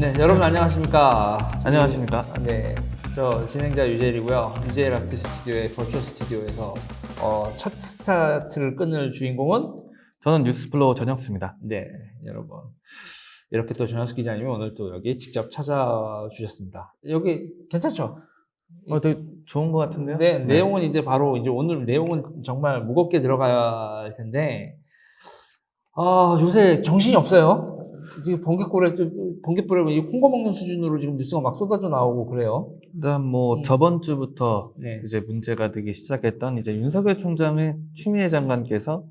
네, 여러분 안녕하십니까? 안녕하십니까? 네, 저 진행자 유재일이고요. 유재일 아트 스튜디오의 버추얼 스튜디오에서 첫 스타트를 끊을 주인공은 저는 뉴스플로우 전혁수입니다. 네, 여러분 이렇게 또 전현수 기자님이 오늘 또 여기 직접 찾아주셨습니다. 여기 괜찮죠? 되게 좋은 것 같은데요? 네, 내용은 이제 바로 이제 오늘 내용은 정말 무겁게 들어가야 할 텐데 요새 정신이 없어요. 이게 번개불에 콩고 먹는 수준으로 지금 뉴스가 막 쏟아져 나오고 그래요. 일단 뭐 저번 주부터 네. 이제 문제가 되기 시작했던 이제 윤석열 총장의 추미애 장관께서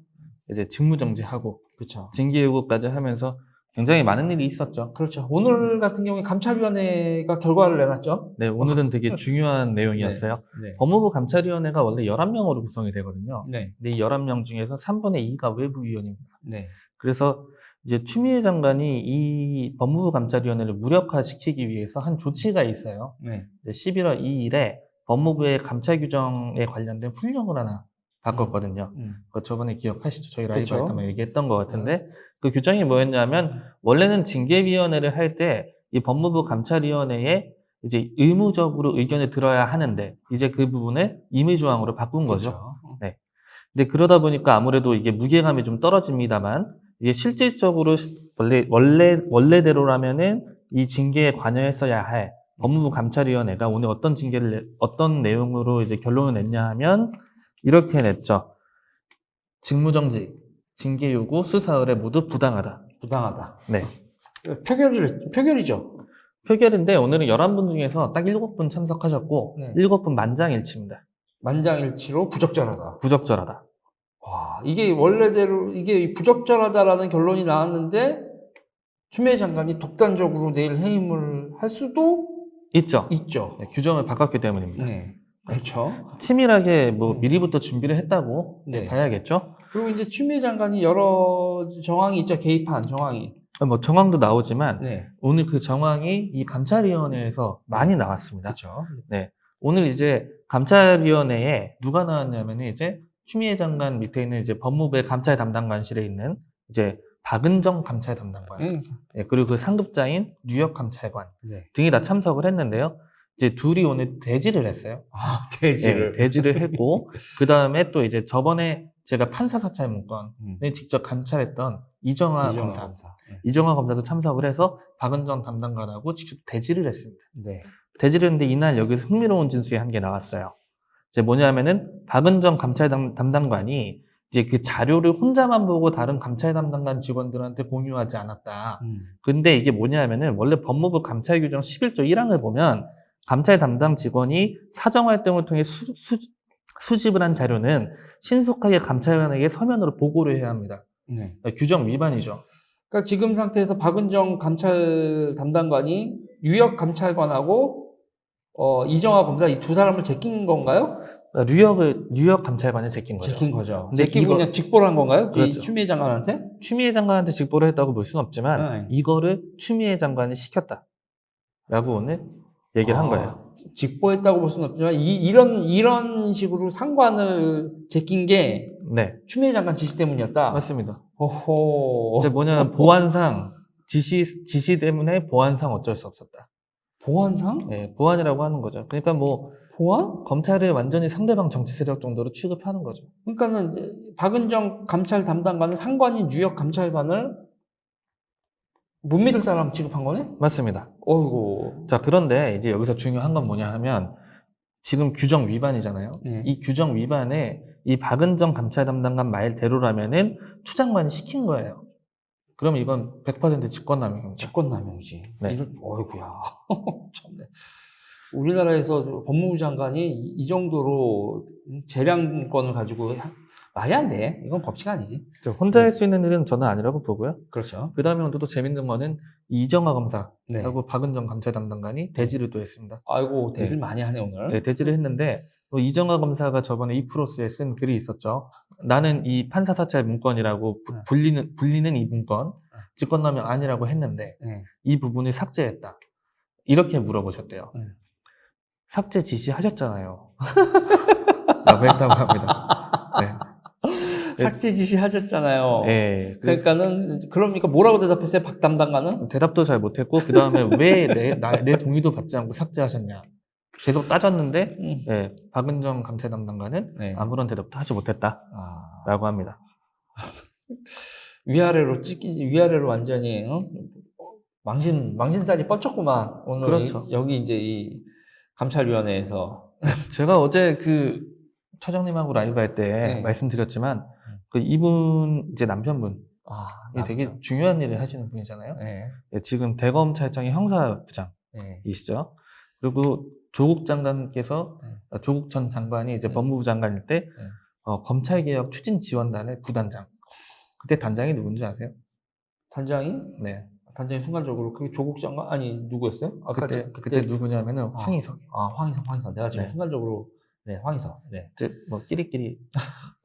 이제 직무정지하고 그렇죠. 징계 요구까지 하면서 굉장히 많은 일이 있었죠. 그렇죠. 오늘 같은 경우에 감찰위원회가 결과를 내놨죠. 네, 오늘은 되게 중요한 내용이었어요. 네. 법무부 감찰위원회가 원래 11명으로 구성이 되거든요. 네. 근데 이 11명 중에서 3분의 2가 외부위원입니다. 네. 그래서 이제 추미애 장관이 이 법무부 감찰위원회를 무력화시키기 위해서 한 조치가 있어요. 네. 11월 2일에 법무부의 감찰 규정에 관련된 훈령을 하나 바꿨거든요. 그거 저번에 기억하시죠? 저희 그쵸. 라이브에서 한번 얘기했던 것 같은데 그 규정이 뭐였냐면 원래는 징계위원회를 할 때 이 법무부 감찰위원회에 이제 의무적으로 의견을 들어야 하는데 이제 그 부분을 임의조항으로 바꾼 거죠. 그렇죠. 네. 근데 그러다 보니까 아무래도 이게 무게감이 좀 떨어집니다만 이게 실질적으로 원래대로라면은 이 징계에 관여했어야 할 법무부 감찰위원회가 오늘 어떤 내용으로 이제 결론을 냈냐 하면 이렇게 냈죠. 직무정지, 징계 요구, 수사 의뢰 모두 부당하다. 부당하다. 네. 표결이죠. 표결인데 오늘은 11분 중에서 딱 7분 참석하셨고 네. 7분 만장일치입니다. 만장일치로 부적절하다. 부적절하다. 와, 이게 원래대로 이게 부적절하다라는 결론이 나왔는데 추미애 장관이 독단적으로 내일 해임을 할 수도 있죠. 있죠. 네, 규정을 바꿨기 때문입니다. 네. 그렇죠. 치밀하게 뭐 미리부터 준비를 했다고 네. 봐야겠죠. 그리고 이제 추미애 장관이 여러 정황이 있죠. 개입한 정황이. 뭐 정황도 나오지만 네. 오늘 그 정황이 이 감찰위원회에서 많이 나왔습니다. 그렇죠. 네. 오늘 이제 감찰위원회에 누가 나왔냐면 이제 추미애 장관 밑에 있는 이제 법무부의 감찰 담당관실에 있는 이제 박은정 감찰 담당관, 네, 그리고 그 상급자인 뉴욕 감찰관 네. 등이 다 참석을 했는데요. 이제 둘이 오늘 대지를 했어요. 대지를. 네, 대지를 했고 그 다음에 또 이제 저번에 제가 판사 사찰 문건을 직접 감찰했던 이정화 검사. 네. 이정화 검사도 참석을 해서 박은정 담당관하고 직접 대지를 했습니다. 네. 대지를 했는데 이날 여기서 흥미로운 진술이 한 게 나왔어요. 이제 뭐냐면은 박은정 감찰 담당관이 이제 그 자료를 혼자만 보고 다른 감찰 담당관 직원들한테 공유하지 않았다. 근데 이게 뭐냐면은 원래 법무부 감찰 규정 11조 1항을 보면 감찰 담당 직원이 사정 활동을 통해 수집을 한 자료는 신속하게 감찰관에게 서면으로 보고를 해야 합니다. 네. 규정 위반이죠. 그러니까 지금 상태에서 박은정 감찰 담당관이 유역 감찰관하고 이정화 검사 이 두 사람을 제낀 건가요? 뉴욕 감찰관에 제낀 거죠. 제낀 거죠. 근데 제끼고 그냥 직보를 한 건가요? 그렇죠. 이 추미애 장관한테? 추미애 장관한테 직보를 했다고 볼 수는 없지만 네. 이거를 추미애 장관이 시켰다라고 오늘 얘기를 한 거예요. 직보했다고 볼 수는 없지만 이런 식으로 상관을 제낀 게 네, 추미애 장관 지시 때문이었다. 맞습니다. 호호. 이제 뭐냐면 보안상 지시 때문에 보안상 어쩔 수 없었다. 보안상? 네, 보안이라고 하는 거죠. 그러니까 뭐 보안? 검찰을 완전히 상대방 정치 세력 정도로 취급하는 거죠. 그러니까는 박은정 감찰 담당관은 상관인 유역 감찰관을 못 믿을 사람 취급한 거네? 맞습니다. 어이구. 자, 그런데 이제 여기서 중요한 건 뭐냐 하면 지금 규정 위반이잖아요. 네. 이 규정 위반에 이 박은정 감찰 담당관 말대로라면은 추 장관이 시킨 거예요. 그럼 이건 100% 직권남용입니다. 직권남용이지. 네. 어이구야. 참네. 우리나라에서 법무부 장관이 이 정도로 재량권을 가지고 말이 안 돼. 이건 법치가 아니지. 혼자 할 수 있는 일은 저는 아니라고 보고요. 그렇죠. 그 다음에 또 재밌는 거는 이정화 검사하고 네. 박은정 감찰 담당관이 대지를 또 했습니다. 아이고, 대질 많이 하네, 오늘. 네, 대지를 했는데 또 이정화 검사가 저번에 이프로스에 쓴 글이 있었죠. 나는 이 판사 사찰 문건이라고 불리는 이 문건 직권남용 아니라고 했는데 네. 이 부분을 삭제했다. 이렇게 물어보셨대요. 네. 삭제 지시하셨잖아요. 라고 했다고 합니다. 네. 삭제 지시하셨잖아요. 예. 그러니까는 그러니까 뭐라고 대답했어요? 박 담당관은? 대답도 잘 못했고 그 다음에 왜 내 동의도 받지 않고 삭제하셨냐 계속 따졌는데 예, 박은정 감찰 담당관은 네. 아무런 대답도 하지 못했다라고 아, 합니다. 위아래로 완전히 망신살이 뻗쳤구만. 오늘 그렇죠. 여기 이제 이 감찰위원회에서 제가 어제 그 차장님하고 라이브 할 때 네. 말씀드렸지만 그 이분 이제 남편분이 되게 남편. 중요한 일을 하시는 분이잖아요. 네. 예, 지금 대검찰청의 형사부장이시죠. 네. 그리고 조국 장관께서 네. 조국 전 장관이 이제 네. 법무부 장관일 때 검찰개혁 추진지원단의 부단장. 그때 단장이 누군지 아세요? 단장이 네. 순간적으로 그게 조국 장관 아니 누구였어요? 그때 누구냐면은 황희석. 황희석. 내가 지금 네. 순간적으로 황희석. 네. 이제 뭐 끼리끼리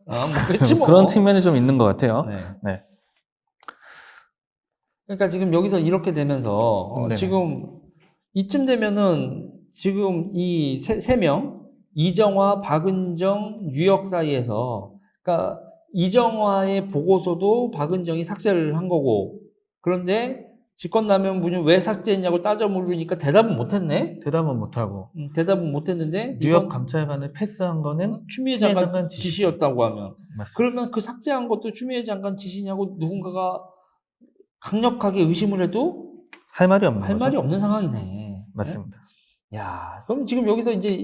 뭐 그렇지 뭐. 그런 측면이 좀 있는 것 같아요. 네. 네. 그러니까 지금 여기서 이렇게 되면서 네네. 지금 이쯤 되면은 지금 이 세 명 이정화, 박은정, 유혁 사이에서 그러니까 이정화의 보고서도 박은정이 삭제를 한 거고 그런데 직권남용분이 왜 삭제했냐고 따져 물으니까 대답은 못했네. 대답은 못하고 대답은 못했는데 뉴욕 이건 감찰관을 패스한 거는 추미애 추미애 장관 장관 지시였다고 하면 맞습니다. 그러면 그 삭제한 것도 추미애 장관 지시냐고 누군가가 강력하게 의심을 해도 할 말이 없는 할 거죠. 말이 없는 상황이네. 맞습니다. 야, 그럼 지금 여기서 이제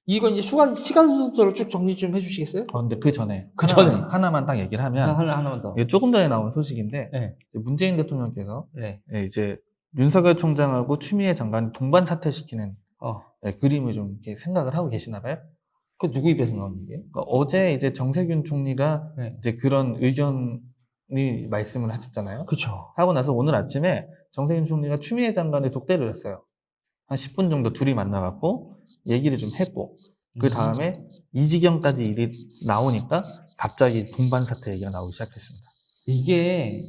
이건 이제 시간 순서로 쭉 정리 좀 해주시겠어요? 근데 그 전에 전에. 하나만 딱 얘기를 하면 하나만 더. 이게 조금 전에 나온 소식인데 네. 문재인 대통령께서 네. 이제 윤석열 총장하고 추미애 장관 동반 사퇴시키는 그림을 좀 이렇게 생각을 하고 계시나 봐요. 그 누구 입에서 나온 얘기예요? 그러니까 어제 이제 정세균 총리가 네. 이제 그런 의견이 말씀을 하셨잖아요. 그렇죠. 하고 나서 오늘 아침에 정세균 총리가 추미애 장관의 독대를 했어요. 한 10분 정도 둘이 만나갖고 얘기를 좀 했고 그 다음에 이 지경까지 일이 나오니까 갑자기 동반 사퇴 얘기가 나오기 시작했습니다. 이게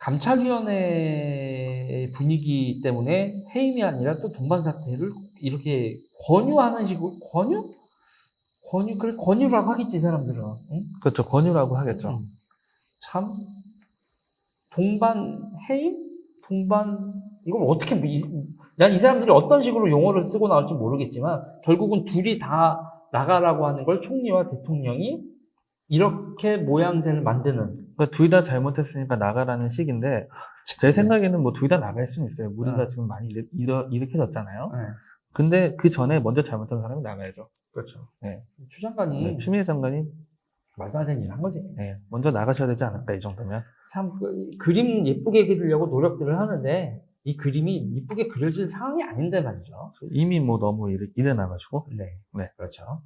감찰위원회 분위기 때문에 해임이 아니라 또 동반 사퇴를 이렇게 권유하는 식으로 권유라고 하겠지 이 사람들은. 응? 그렇죠. 권유라고 하겠죠. 참 동반 해임? 이걸 어떻게 난 이 사람들이 어떤 식으로 용어를 쓰고 나올지 모르겠지만 결국은 둘이 다 나가라고 하는 걸 총리와 대통령이 이렇게 모양새를 만드는. 그러니까 둘 다 잘못했으니까 나가라는 식인데 제 생각에는 뭐 둘 다 나갈 수는 있어요. 우리가 지금 많이 일으켜졌잖아요. 네. 근데 그 전에 먼저 잘못한 사람이 나가야죠. 그렇죠. 네. 추 장관이 추미애 장관이 말도 안 되는 일 한 거지. 네. 먼저 나가셔야 되지 않을까 이 정도면. 참 그림 예쁘게 그리려고 노력들을 하는데 이 그림이 예쁘게 그려질 상황이 아닌데 말이죠. 이미 뭐 너무 일해 나가지고. 네. 네. 그렇죠.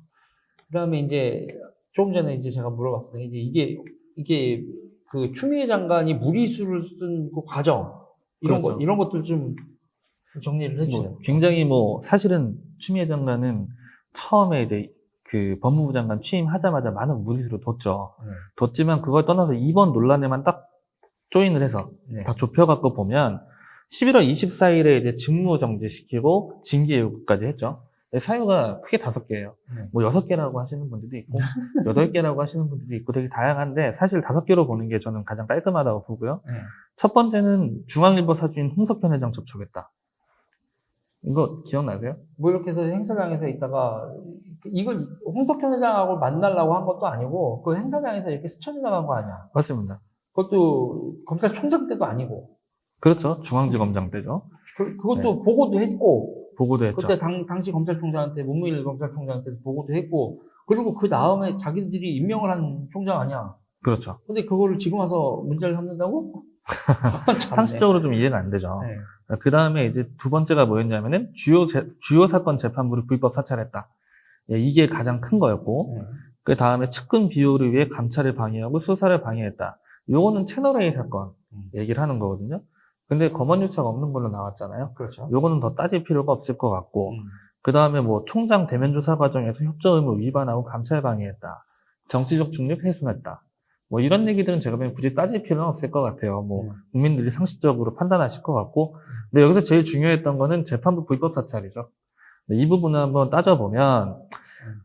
그다음에 이제 조금 전에 이제 제가 물어봤을 때 이게 그 추미애 장관이 무리수를 쓴 그 과정 그렇죠. 이런 것들 좀 정리를 해주세요. 굉장히 사실은 추미애 장관은 처음에 이제 그 법무부 장관 취임하자마자 많은 무리수를 뒀죠. 뒀지만 그걸 떠나서 이번 논란에만 딱 조인을 해서 다 좁혀갖고 보면 11월 24일에 이제 직무 정지시키고 징계 요구까지 했죠. 사유가 크게 5개예요. 뭐 6개라고 하시는 분들도 있고 8개라고 하시는 분들도 있고 되게 다양한데 사실 5개로 보는 게 저는 가장 깔끔하다고 보고요. 첫 번째는 중앙일보 사주인 홍석현 회장 접촉했다. 이거 기억나세요? 뭐 이렇게 해서 행사장에서 있다가 이걸 홍석현 회장하고 만나려고 한 것도 아니고 그 행사장에서 이렇게 스쳐 지나간 거 아니야? 맞습니다. 그것도 검찰총장 때도 아니고. 그렇죠. 중앙지검장 때죠. 그것도 보고도 했고. 보고도 했죠. 그때 당시 검찰총장한테 문무일 검찰총장한테 보고도 했고. 그리고 그 다음에 자기들이 임명을 한 총장 아니야? 그렇죠. 근데 그거를 지금 와서 문제를 삼는다고? 상식적으로 좀 이해가 안 되죠. 네. 그 다음에 이제 두 번째가 뭐였냐면은 주요 사건 재판부를 불법 사찰했다. 이게 가장 큰 거였고, 그 다음에 측근 비호를 위해 감찰을 방해하고 수사를 방해했다. 요거는 채널A 사건 얘기를 하는 거거든요. 근데 검언 유착 없는 걸로 나왔잖아요. 그렇죠. 요거는 더 따질 필요가 없을 것 같고, 그 다음에 뭐 총장 대면 조사 과정에서 협조 의무 위반하고 감찰 방해했다. 정치적 중립 훼손했다. 뭐 이런 얘기들은 제가 보기엔 굳이 따질 필요는 없을 것 같아요. 뭐 국민들이 상식적으로 판단하실 것 같고, 근데 여기서 제일 중요했던 거는 재판부 불법 사찰이죠. 이 부분을 한번 따져보면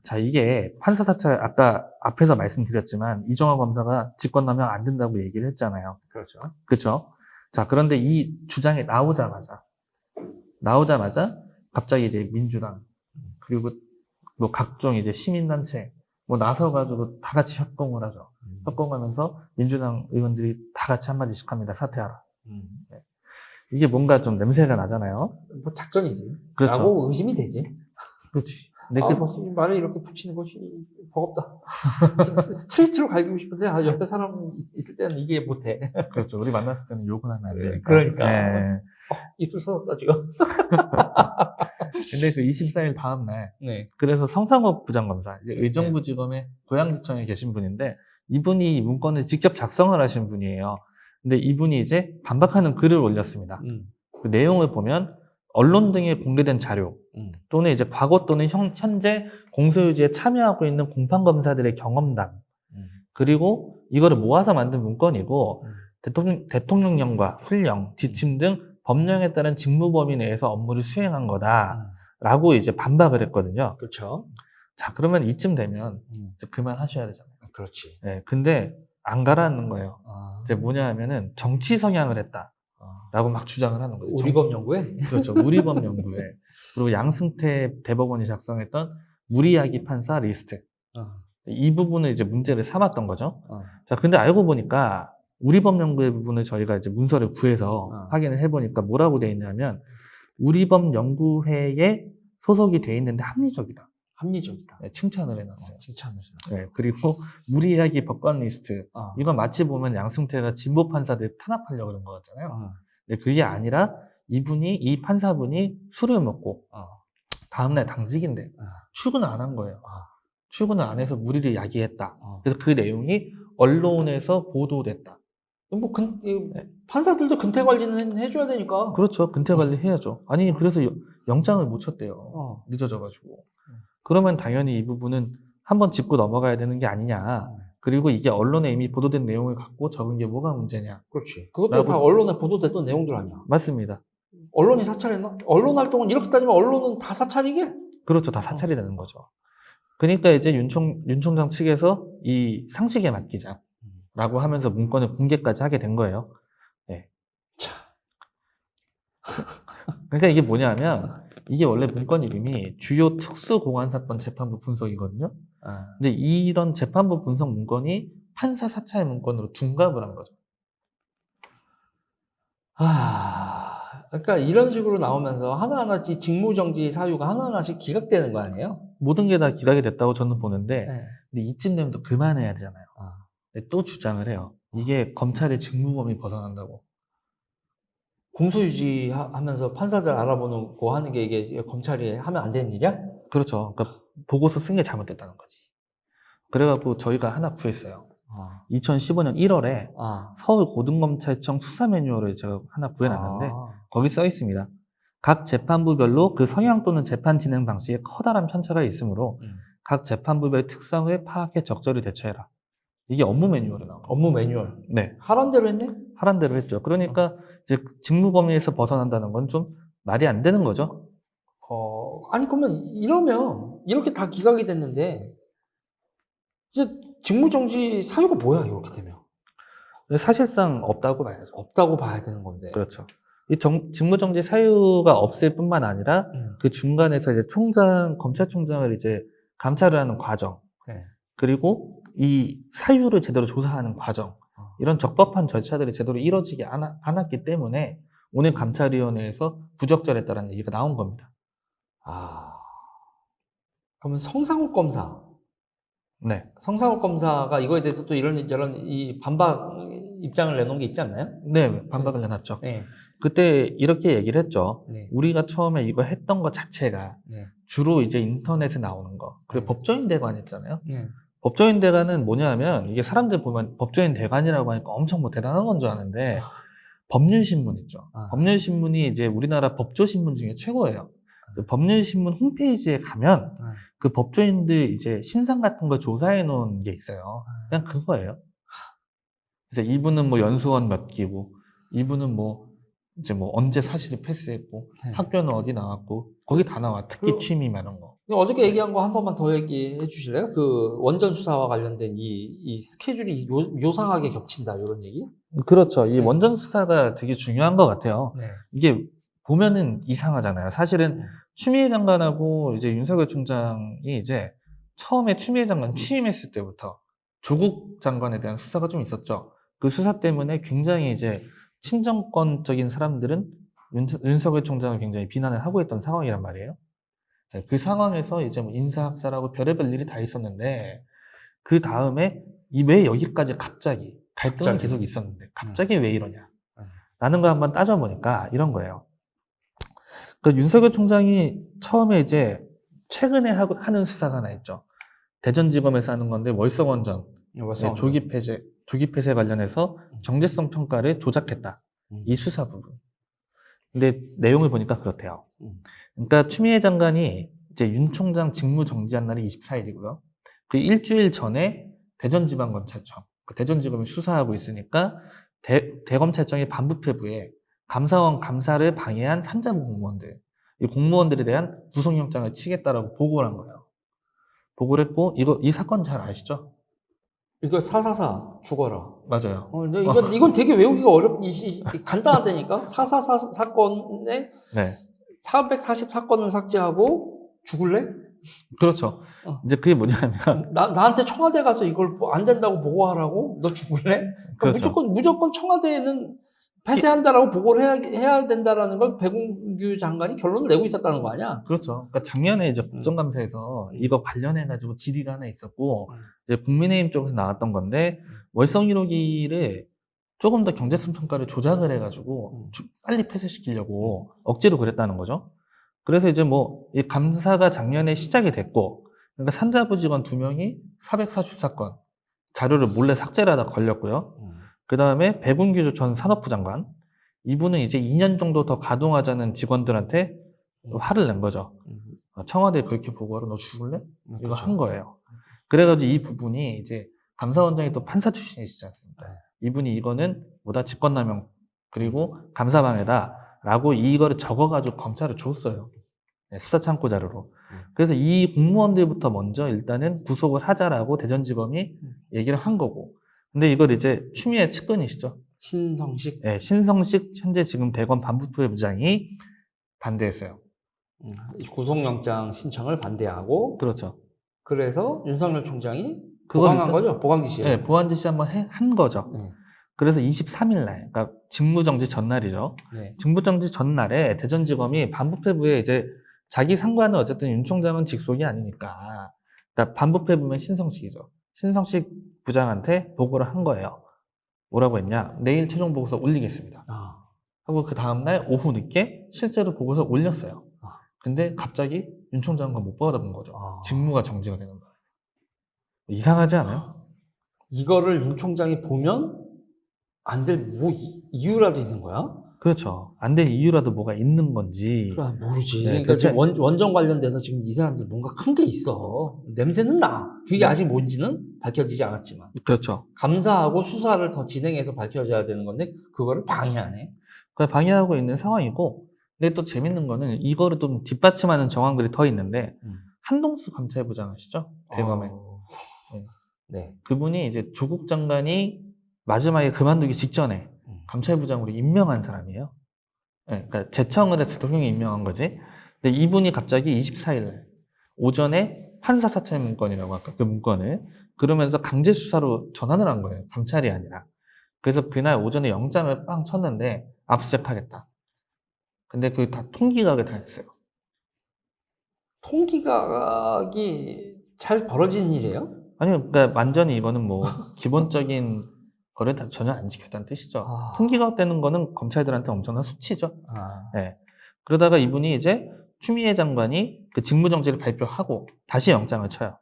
자, 이게 판사 사찰, 아까 앞에서 말씀드렸지만, 이정화 검사가 직권남용 안 된다고 얘기를 했잖아요. 그렇죠. 그쵸? 자, 그런데 이 주장이 나오자마자, 갑자기 이제 민주당, 그리고 뭐 각종 이제 시민단체, 뭐 나서가지고 다 같이 협공을 하죠. 협공하면서 민주당 의원들이 다 같이 한마디씩 합니다. 사퇴하라. 네. 이게 뭔가 좀 냄새가 나잖아요. 뭐 작전이지. 그렇죠. 라고 의심이 되지. 그렇지. 근데 뭐 말을 이렇게 붙이는 것이 버겁다. 스트레이트로 갈기고 싶은데, 옆에 사람 있을 때는 이게 못해. 그렇죠. 우리 만났을 때는 욕은 하면 안 되니까. 그러니까. 네. 입술 서졌다, 지금. 근데 그 24일 다음날, 네. 그래서 성상욱 부장검사, 이제 의정부지검의 고양지청에 계신 분인데, 이분이 이 문건을 직접 작성을 하신 분이에요. 근데 이분이 이제 반박하는 글을 올렸습니다. 그 내용을 보면, 언론 등에 공개된 자료, 또는 이제 과거 또는 현재 공소유지에 참여하고 있는 공판검사들의 경험담, 그리고 이거를 모아서 만든 문건이고, 대통령령과 훈령, 지침 등 법령에 따른 직무 범위 내에서 업무를 수행한 거다라고 이제 반박을 했거든요. 그렇죠. 자, 그러면 이쯤 되면 이제 그만하셔야 되잖아요. 그렇지. 네, 근데 안 가라앉는 거예요. 이제 아. 뭐냐 하면은 정치 성향을 했다라고 막 주장을 하는 거예요. 우리법 연구에? 그렇죠. 우리법 연구에. 그리고 양승태 대법원이 작성했던 무리야기 판사 리스트. 이 부분을 이제 문제를 삼았던 거죠. 자, 근데 알고 보니까 우리법 연구의 부분을 저희가 이제 문서를 구해서 확인을 해보니까 뭐라고 돼 있냐면, 우리법 연구회에 소속이 돼 있는데 합리적이다. 합리적이다. 네, 칭찬을 해놨어요. 칭찬을 해놨어요. 네, 그리고 무리야기 법관 리스트. 이건 마치 보면 양승태가 진보 판사들 탄압하려고 그런 거 같잖아요. 네, 그게 아니라 이 판사분이 술을 먹고 다음날 당직인데 출근을 안 한 거예요. 출근을 안 해서 무리를 야기했다. 그래서 그 내용이 언론에서 보도됐다. 뭐, 판사들도 근태 관리는 해줘야 되니까. 그렇죠. 근태 관리 해야죠. 아니, 그래서 영장을 못 쳤대요. 늦어져가지고. 그러면 당연히 이 부분은 한번 짚고 넘어가야 되는 게 아니냐. 그리고 이게 언론에 이미 보도된 내용을 갖고 적은 게 뭐가 문제냐. 그렇지. 그것도 다 언론에 보도됐던 내용들 아니야. 맞습니다. 언론이 사찰했나? 언론 활동은 이렇게 따지면 언론은 다 사찰이게? 그렇죠. 다 사찰이 되는 거죠. 그러니까 이제 윤 총장 측에서 이 상식에 맡기자라고 하면서 문건을 공개까지 하게 된 거예요. 네. 자. 그러니까 이게 뭐냐면, 이게 원래 문건 이름이 주요 특수공안사건 재판부 분석이거든요. 근데 이런 재판부 분석 문건이 판사 사찰 문건으로 둔갑을 한 거죠. 그러니까 이런 식으로 나오면서 하나하나 직무정지 사유가 하나하나씩 기각되는 거 아니에요? 모든 게 다 기각이 됐다고 저는 보는데, 네. 근데 이쯤 되면 또 그만해야 되잖아요. 근데 또 주장을 해요. 이게 검찰의 직무범위 벗어난다고. 공소유지 하면서 판사들 알아보는 거 하는 게 이게 검찰이 하면 안 되는 일이야? 그렇죠. 그러니까 보고서 쓴 게 잘못됐다는 거지. 그래갖고 저희가 하나 구했어요. 2015년 1월에 서울고등검찰청 수사 매뉴얼을 제가 하나 구해놨는데, 거기 써 있습니다. 각 재판부별로 그 성향 또는 재판 진행 방식에 커다란 편차가 있으므로 각 재판부별 특성을 파악해 적절히 대처해라. 이게 업무 매뉴얼에 나와요. 업무 매뉴얼. 네. 하란 대로 했네? 하란 대로 했죠. 그러니까 이제 직무 범위에서 벗어난다는 건 좀 말이 안 되는 거죠. 아니 그러면 이러면 이렇게 다 기각이 됐는데 이제 직무정지 사유가 뭐야 이렇게 되면? 사실상 없다고 봐야죠. 없다고 봐야 되는 건데. 그렇죠. 이 직무정지 사유가 없을 뿐만 아니라 그 중간에서 이제 검찰총장을 이제 감찰을 하는 과정, 그리고 이 사유를 제대로 조사하는 과정, 이런 적법한 절차들이 제대로 이루어지지 않았기 때문에 오늘 감찰위원회에서 부적절했다는 얘기가 나온 겁니다. 그러면 성상욱 검사. 네. 성상욱 검사가 이거에 대해서 또 이런 이 반박 입장을 내놓은 게 있지 않나요? 네, 반박을 내놨죠. 네. 그때 이렇게 얘기를 했죠. 네. 우리가 처음에 이거 했던 것 자체가 주로 이제 인터넷에 나오는 거. 그리고 법조인 대관 있잖아요. 법조인 대관은 뭐냐 하면, 이게 사람들 보면 법조인 대관이라고 하니까 엄청 뭐 대단한 건 줄 아는데, 법률신문 있죠. 법률신문이 이제 우리나라 법조신문 중에 최고예요. 그 법률신문 홈페이지에 가면 그 법조인들 이제 신상 같은 거 조사해 놓은 게 있어요. 그냥 그거예요. 그래서 이분은 뭐 연수원 몇 기고, 이분은 뭐 이제 뭐 언제 사실이 패스했고, 네. 학교는 어디 나왔고, 거기 다 나와. 특기 그- 취미 이런 거. 어저께 얘기한 거 한 번만 더 얘기해 주실래요? 그 원전 수사와 관련된 이 스케줄이 묘상하게 겹친다 이런 얘기? 그렇죠. 이 네. 원전 수사가 되게 중요한 것 같아요. 네. 이게 보면은 이상하잖아요. 사실은 추미애 장관하고 이제 윤석열 총장이 이제 처음에 추미애 장관 취임했을 때부터 조국 장관에 대한 수사가 좀 있었죠. 그 수사 때문에 굉장히 이제 친정권적인 사람들은 윤석열 총장을 굉장히 비난을 하고 있던 상황이란 말이에요. 네, 그 상황에서 이제 뭐 인사학살하고 별의별 일이 다 있었는데 그 다음에 왜 여기까지 갑자기 갈등은 갑자기. 계속 있었는데 갑자기 왜 이러냐 음. 라는 걸 한번 따져보니까 이런 거예요. 그 윤석열 총장이 처음에 이제 최근에 하는 수사가 하나 있죠. 대전지검에서 하는 건데 월성원전 조기 폐쇄 관련해서 경제성 평가를 조작했다. 이 수사 부분. 근데 내용을 보니까 그렇대요. 그러니까 추미애 장관이 이제 윤 총장 직무 정지한 날이 24일이고요. 그 일주일 전에 대전지방검찰청, 대전지검이 수사하고 있으니까 대검찰청이 반부패부에 감사원 감사를 방해한 산자부 공무원들, 이 공무원들에 대한 구속영장을 치겠다라고 보고를 한 거예요. 보고를 했고, 이 사건 잘 아시죠? 이거 444 죽어라. 맞아요. 근데 이건 되게 외우기가 간단하다니까? 444 사건에 네. 444건을 삭제하고 죽을래? 그렇죠. 어. 이제 그게 뭐냐면, 나한테 청와대 가서 이걸 안 된다고 보고하라고? 너 죽을래? 그러니까 그렇죠. 무조건 청와대에는 폐쇄한다라고 보고를 해야 된다라는 걸 백운규 장관이 결론을 내고 있었다는 거 아니야? 그렇죠. 그러니까 작년에 이제 국정감사에서 이거 관련해가지고 질의가 하나 있었고, 이제 국민의힘 쪽에서 나왔던 건데, 월성 1호기를 조금 더 경제성 평가를 조작을 해가지고, 빨리 폐쇄시키려고 억지로 그랬다는 거죠. 그래서 이제 뭐, 이 감사가 작년에 시작이 됐고, 그러니까 산자부 직원 2명이 444건 자료를 몰래 삭제를 하다 걸렸고요. 그 다음에 백운규 전 산업부 장관, 이분은 이제 2년 정도 더 가동하자는 직원들한테 화를 낸 거죠. 청와대에 그렇게 보고하러 너 죽을래? 이거 그렇죠. 한 거예요. 그래가지고 이 부분이 이제 감사원장이 또 판사 출신이시지 않습니까? 이분이 이거는 뭐다 직권남용 그리고 감사방해다라고 이거를 적어가지고 검찰에 줬어요. 네, 수사창고 자료로. 그래서 이 공무원들부터 먼저 일단은 구속을 하자라고 대전지검이 얘기를 한 거고. 근데 이걸 이제 추미애 측근이시죠. 신성식. 네, 신성식 현재 지금 대검 반부패 부장이 반대했어요. 구속영장 신청을 반대하고. 그렇죠. 그래서 윤석열 총장이 그걸 보강한 거죠? 보강 지시. 네, 보완 지시 한번 한 거죠. 네. 그래서 23일 날, 그러니까 직무정지 전날이죠. 네. 직무정지 전날에 대전지검이 반부패부에 이제 자기 상관은 어쨌든 윤 총장은 직속이 아니니까, 그러니까 반부패부면 신성식이죠. 신성식 부장한테 보고를 한 거예요. 뭐라고 했냐? 내일 최종 보고서 올리겠습니다. 하고 그 다음날 오후 늦게 실제로 보고서 올렸어요. 근데 갑자기 윤 총장과 못 받아본 거죠. 직무가 정지가 되는 거예요. 이상하지 않아요? 이거를 윤 총장이 보면 안 될 뭐 이유라도 있는 거야? 그렇죠. 안 될 이유라도 뭐가 있는 건지. 그래, 모르지. 네, 그러니까 지금 원전 관련돼서 지금 이 사람들 뭔가 큰 게 있어. 냄새는 나. 그게 아직 뭔지는 밝혀지지 않았지만. 그렇죠. 감사하고 수사를 더 진행해서 밝혀져야 되는 건데 그거를 방해하네. 그걸 방해하고 있는 상황이고, 근데 또 재밌는 거는 이거를 좀 뒷받침하는 정황들이 더 있는데, 한동수 감찰부장 아시죠? 대검에. 네. 그분이 이제 조국 장관이 마지막에 그만두기 직전에 감찰부장으로 임명한 사람이에요. 네, 그러니까 제청을 해서 대통령이 임명한 거지. 근데 이분이 갑자기 24일 오전에 판사 사찰 문건이라고 아까 그 문건을 그러면서 강제 수사로 전환을 한 거예요. 감찰이 아니라. 그래서 그날 오전에 영장을 빵 쳤는데 압수수색하겠다. 근데 그 다 통기각을 당했어요. 통기각이 잘 벌어지는 일이에요? 아니요, 그러니까 완전히 이거는 뭐 기본적인 거를 다 전혀 안 지켰다는 뜻이죠. 통기각 되는 거는 검찰들한테 엄청난 수치죠. 네. 그러다가 이분이 이제 추미애 장관이 그 직무정지를 발표하고 다시 영장을 쳐요.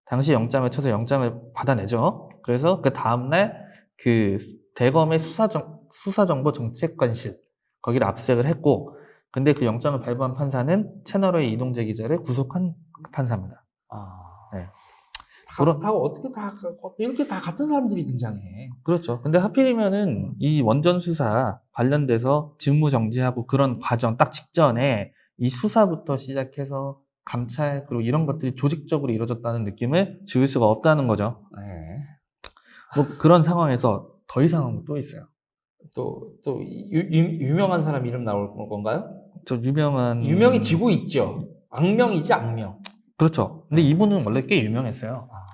당시 영장을 쳐서 영장을 받아내죠. 그래서 그 다음날 그 대검의 수사정보정책관실 거기를 압수수색을 했고, 근데 그 영장을 발부한 판사는 채널A 이동재 기자를 구속한 판사입니다. 네. 그런- 다 어떻게 다 이렇게 다 같은 사람들이 등장해. 그렇죠. 근데 하필이면은 이 원전 수사 관련돼서 직무 정지하고 그런 과정 딱 직전에 이 수사부터 시작해서 감찰 그리고 이런 것들이 조직적으로 이루어졌다는 느낌을 지울 수가 없다는 거죠. 네. 뭐 그런 상황에서 더 이상한 것도 있어요. 또 유명한 사람 이름 나올 건가요? 저 유명한 유명이 지고 있죠. 악명이지 악명. 그렇죠. 근데 이분은 원래 꽤 유명했어요. 아,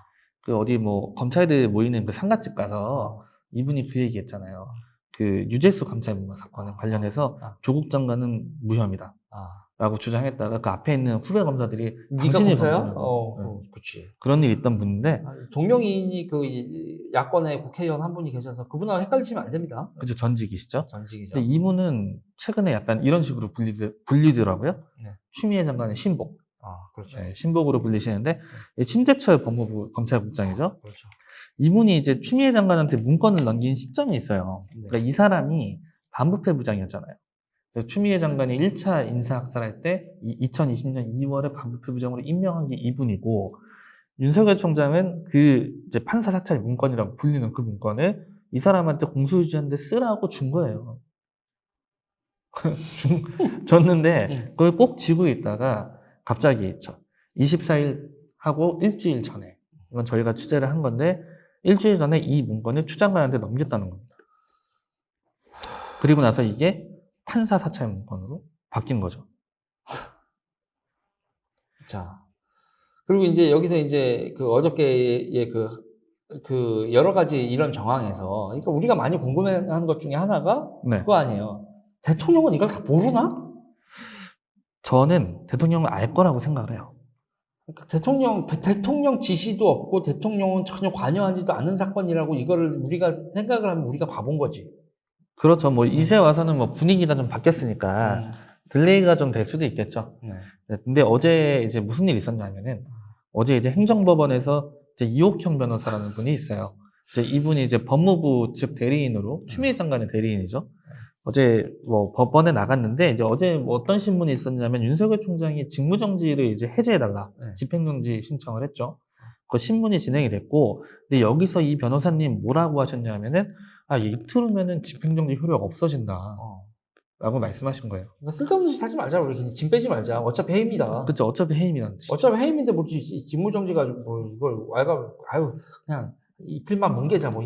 그 어디 뭐 검찰들 모이는 그 상가집 가서 어. 이분이 그 얘기했잖아요. 그 유재수 감찰부마 사건 관련해서 아. 조국 장관은 무혐의다. 아. 라고 주장했다가 그 앞에 있는 후배 검사들이 네가 당신이 검사야? 검사냐고. 네. 그렇지. 그런 일이 있던 분인데 동명이인이 야권의 국회의원 한 분이 계셔서 그분하고 헷갈리시면 안 됩니다. 그죠 전직이시죠. 전직이죠. 근데 이분은 최근에 약간 이런 식으로 불리더라고요. 네. 추미애 장관의 신복. 그렇죠. 네, 신복으로 불리시는데 심재철 법무부 검찰국장이죠. 그렇죠. 이분이 이제 추미애 장관한테 문건을 넘긴 시점이 있어요. 네. 그러니까 이 사람이 반부패 부장이었잖아요. 그래서 추미애 장관이 1차 인사학살할 때 2020년 2월에 반부패 부장으로 임명한 게 이분이고 윤석열 총장은 그 이제 판사 사찰 문건이라고 불리는 그 문건을 이 사람한테 공소유지하는데 쓰라고 준 거예요. 줬는데 그걸 꼭 지고 있다가 갑자기 24일 하고 일주일 전에 이건 저희가 취재를 한 건데 일주일 전에 이 문건을 추 장관한테 넘겼다는 겁니다. 그리고 나서 이게 판사 사찰 문건으로 바뀐 거죠. 자, 그리고 이제 여기서 이제 그 어저께의 그 여러 가지 이런 정황에서, 그러니까 우리가 많이 궁금해하는 것 중에 하나가 네. 그거 아니에요. 대통령은 이걸 다 모르나? 저는 대통령을 알 거라고 생각을 해요. 그러니까 대통령 지시도 없고 대통령은 전혀 관여하지도 않은 사건이라고 이거를 우리가 생각을 하면 우리가 바본 거지. 그렇죠. 뭐 이제 와서는 뭐 분위기가 좀 바뀌었으니까 딜레이가 좀 될 수도 있겠죠. 네. 네, 근데 어제 이제 무슨 일이 있었냐면은 어제 이제 행정법원에서 이제 이옥형 변호사라는 분이 있어요. 이제 이분이 이제 법무부 측 대리인으로 추미애 장관의 대리인이죠. 어제 뭐 법원에 나갔는데 이제 어제 뭐 어떤 신문이 있었냐면 윤석열 총장이 직무정지를 이제 해제해달라 네. 집행정지 신청을 했죠. 그 신문이 진행이 됐고 근데 여기서 이 변호사님 뭐라고 하셨냐면은 이틀 후면은 집행정지 효력 없어진다. 라고 말씀하신 거예요. 그러니까 쓸데없는 짓 하지 말자. 우리 그냥 짐 빼지 말자. 어차피 해임이다. 그쵸. 어차피 해임이란 뜻이죠. 어차피 해임인데 뭐 직무정지 가지고 뭐 이걸 그냥 이틀만 뭉개자 뭐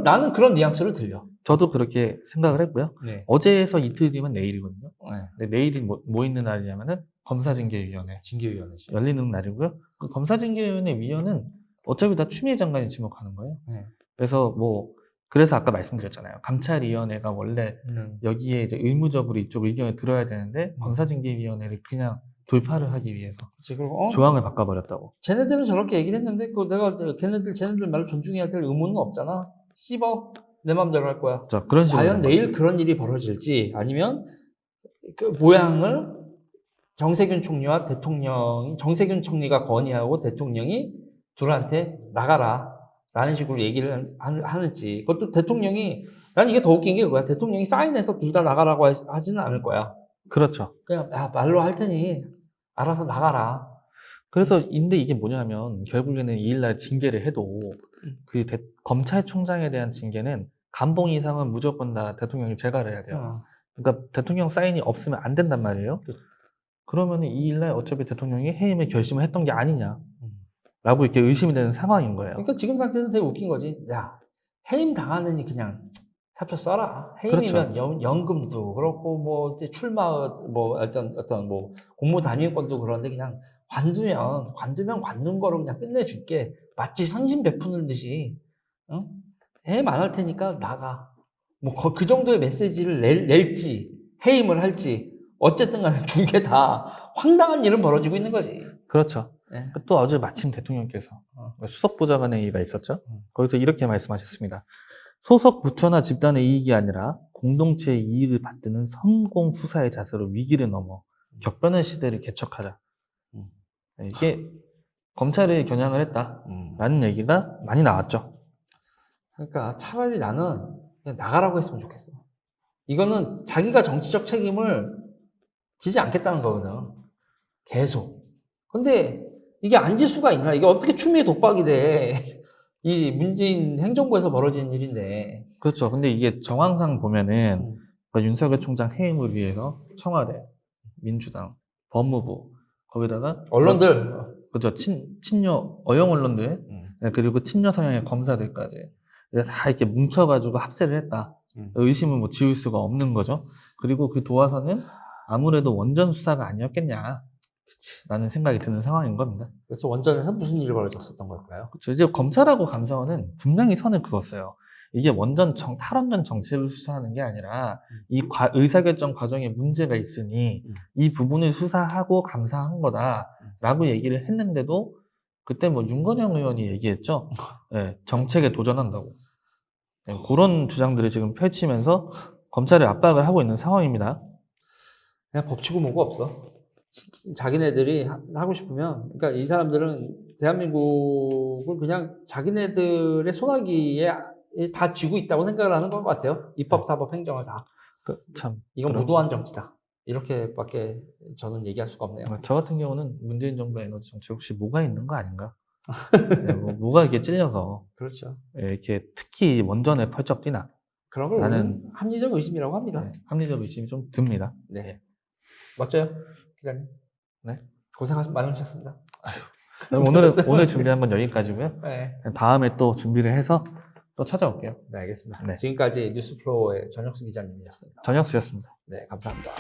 나는 그런 뉘앙스를 들려. 저도 그렇게 생각을 했고요. 네. 어제에서 이틀 뒤면 내일이거든요. 네. 근데 내일이 뭐 있는 날이냐면은 검사징계위원회 징계위원회지. 열리는 날이고요. 그 검사징계위원회 위원은 어차피 다 추미애 장관이 지목하는 거예요. 네. 그래서 그래서 아까 말씀드렸잖아요. 감찰위원회가 원래 여기에 이제 의무적으로 이쪽 의견을 들어야 되는데 검사징계위원회를 그냥 돌파를 하기 위해서 그치. 그리고 조항을 바꿔버렸다고. 쟤네들은 저렇게 얘기를 했는데 내가 쟤네들 말로 존중해야 될 의무는 없잖아. 씹어. 내 맘대로 할 거야. 자, 그런 식으로. 과연 내일 그런 일이 벌어질지 아니면 그 모양을 정세균 총리가 건의하고 대통령이 둘한테 나가라 라는 식으로 얘기를 하는지. 그것도 대통령이, 난 이게 더 웃긴 게 그거야. 대통령이 사인해서 둘 다 나가라고 하지는 않을 거야. 그렇죠. 그냥 말로 할 테니 알아서 나가라. 그래서 근데 이게 뭐냐면 결국에는 2일날 징계를 해도 그 검찰총장에 대한 징계는 감봉 이상은 무조건 다 대통령이 제거를 해야 돼요. 그러니까 대통령 사인이 없으면 안 된단 말이에요. 그러면 2일날 어차피 대통령이 해임을 결심을 했던 게 아니냐 라고 이렇게 의심이 되는 상황인 거예요. 그러니까 지금 상태에서 되게 웃긴 거지. 야, 해임 당하느니 그냥 사표 써라. 해임이면 그렇죠. 연금도 그렇고 뭐 출마 뭐 어떤 뭐 공무단위권도 그런데 그냥 관두면 관둔 거로 그냥 끝내줄게. 마치 선심 베푸는 듯이 해임 안 할 테니까 나가. 뭐 그 정도의 메시지를 낼지 해임을 할지 어쨌든 간에 두 개 다 황당한 일은 벌어지고 있는 거지. 그렇죠. 네. 또 어제 마침 대통령께서 수석보좌관회의가 있었죠. 거기서 이렇게 말씀하셨습니다. 소속 부처나 집단의 이익이 아니라 공동체의 이익을 받드는 성공 수사의 자세로 위기를 넘어 격변의 시대를 개척하자. 이게 검찰을 겨냥을 했다라는 얘기가 많이 나왔죠. 그러니까 차라리 나는 그냥 나가라고 했으면 좋겠어. 이거는 자기가 정치적 책임을 지지 않겠다는 거거든. 계속. 근데 이게 앉을 수가 있나? 이게 어떻게 추미애 독박이 돼? 이 문재인 행정부에서 벌어진 일인데. 그렇죠. 근데 이게 정황상 보면은 윤석열 총장 해임을 위해서 청와대, 민주당, 법무부, 거기다가 언론들. 그렇죠. 친여 어영 언론들, 네, 그리고 친여 성향의 검사들까지 다 이렇게 뭉쳐가지고 합세를 했다. 의심은 뭐 지울 수가 없는 거죠. 그리고 그 도화선은 아무래도 원전 수사가 아니었겠냐. 라는 생각이 드는 상황인 겁니다. 그래서 원전에서 무슨 일이 벌어졌었던 걸까요? 그렇죠. 이제 검찰하고 감사원은 분명히 선을 그었어요. 이게 탈원전 정책을 수사하는 게 아니라 이 의사결정 과정에 문제가 있으니 이 부분을 수사하고 감사한 거다라고 얘기를 했는데도 그때 뭐 윤건영 의원이 얘기했죠. 네, 정책에 도전한다고. 네, 그런 주장들을 지금 펼치면서 검찰을 압박을 하고 있는 상황입니다. 그냥 법치고 뭐고 없어. 자기네들이 하고 싶으면, 그러니까 이 사람들은 대한민국을 그냥 자기네들의 소나기에 다 쥐고 있다고 생각을 하는 것 같아요. 입법, 사법, 행정을 다. 이건 무도한 정치다. 이렇게밖에 저는 얘기할 수가 없네요. 저 같은 경우는 문재인 정부의 에너지 정책 혹시 뭐가 있는 거 아닌가? 네, 뭐가 이렇게 찔려서 그렇죠. 이렇게 특히 원전에 펄쩍 뛰나? 그런 걸 우리는 합리적 의심이라고 합니다. 네, 합리적 의심이 좀 듭니다. 네. 멋져요, 기자님. 네. 많으셨습니다. 오늘 준비한 건 여기까지고요. 네. 다음에 또 준비를 해서 또 찾아올게요. 네, 알겠습니다. 네. 지금까지 뉴스플로어의 전혁수 기자님이었습니다. 전혁수였습니다. 네, 감사합니다.